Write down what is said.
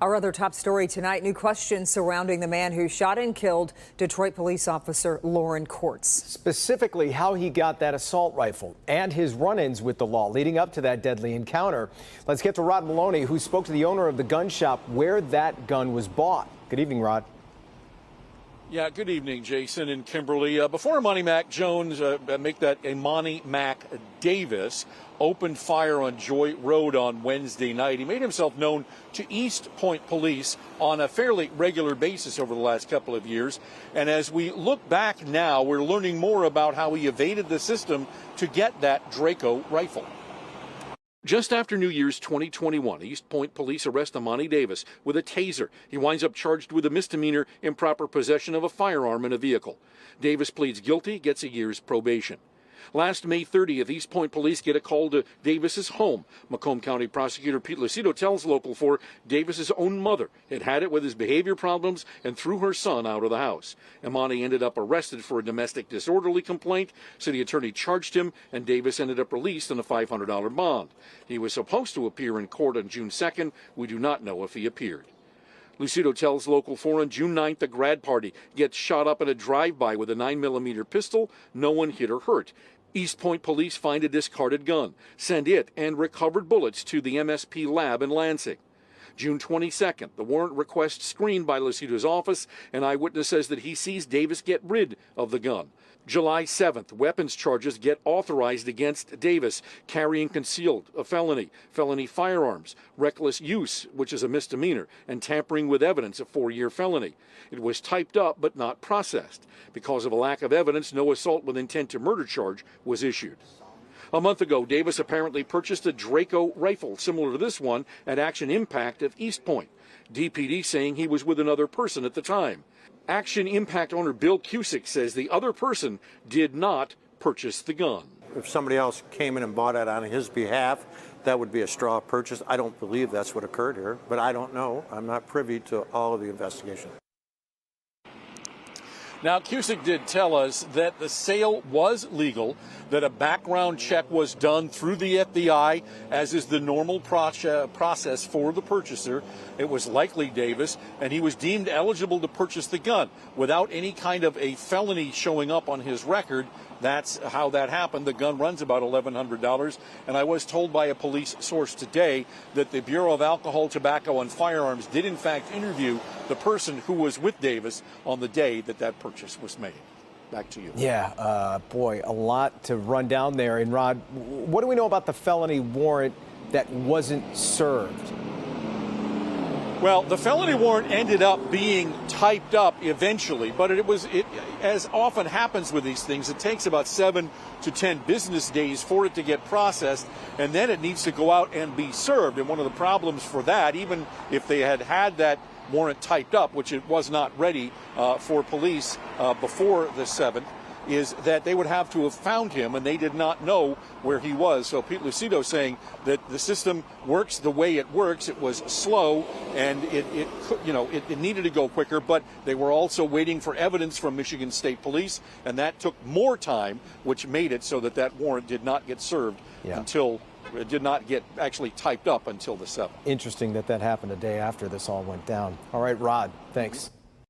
Our other top story tonight, new questions surrounding the man who shot and killed Detroit police officer Loren Courts. Specifically, how he got that assault rifle and his run-ins with the law leading up to that deadly encounter. Let's get to Rod Maloney, who spoke to the owner of the gun shop where that gun was bought. Good evening, Rod. Yeah, good evening, Jason and Kimberly. Before Monty Mac Jones, make that a Monty Mac Davis, opened fire on Joy Road on Wednesday night. He made himself known to East Point Police on a fairly regular basis over the last couple of years. And as we look back now, we're learning more about how he evaded the system to get that Draco rifle. Just after New Year's 2021, East Point Police arrest Amani Davis with a taser. He winds up charged with a misdemeanor, improper possession of a firearm in a vehicle. Davis pleads guilty, gets a year's probation. Last May 30th, East Point Police get a call to Davis's home. Macomb County Prosecutor Pete Lucido tells Local 4 Davis's own mother had it with his behavior problems and threw her son out of the house. Amani ended up arrested for a domestic disorderly complaint. City attorney charged him, and Davis ended up released on a $500 bond. He was supposed to appear in court on June 2nd. We do not know if he appeared. Lucido tells Local 4 on June 9th, a grad party gets shot up in a drive-by with a 9mm pistol. No one hit or hurt. East Point Police find a discarded gun, send it and recovered bullets to the MSP lab in Lansing. June 22nd, the warrant request screened by Lucido's office. An eyewitness says that he sees Davis get rid of the gun. July 7th, weapons charges get authorized against Davis, carrying concealed, a felony firearms, reckless use, which is a misdemeanor, and tampering with evidence, a 4-year felony. It was typed up but not processed. Because of a lack of evidence, no assault with intent to murder charge was issued. A month ago, Davis apparently purchased a Draco rifle similar to this one at Action Impact of East Point. DPD saying he was with another person at the time. Action Impact owner Bill Cusick says the other person did not purchase the gun. If somebody else came in and bought it on his behalf, that would be a straw purchase. I don't believe that's what occurred here, but I don't know. I'm not privy to all of the investigation. Now, Cusick did tell us that the sale was legal, that a background check was done through the FBI, as is the normal process for the purchaser. It was likely Davis, and he was deemed eligible to purchase the gun without any kind of a felony showing up on his record. That's how that happened. The gun runs about $1,100, and I was told by a police source today that the Bureau of Alcohol, Tobacco, and Firearms did in fact interview the person who was with Davis on the day that that purchase was made. Back to you. Yeah, boy, a lot to run down there. And Rod, what do we know about the felony warrant that wasn't served? Well, the felony warrant ended up being typed up eventually, but as often happens with these things, it takes about 7 to 10 business days for it to get processed, and then it needs to go out and be served. And one of the problems for that, even if they had that warrant typed up, which it was not ready for police before the 7th, is that they would have to have found him, and they did not know where he was. So Pete Lucido saying that the system works the way it works. It was slow, and it needed to go quicker, but they were also waiting for evidence from Michigan State Police, and that took more time, which made it so that that warrant did not get served until it did not get actually typed up until the 7th. Interesting that happened a day after this all went down. All right, Rod, thanks.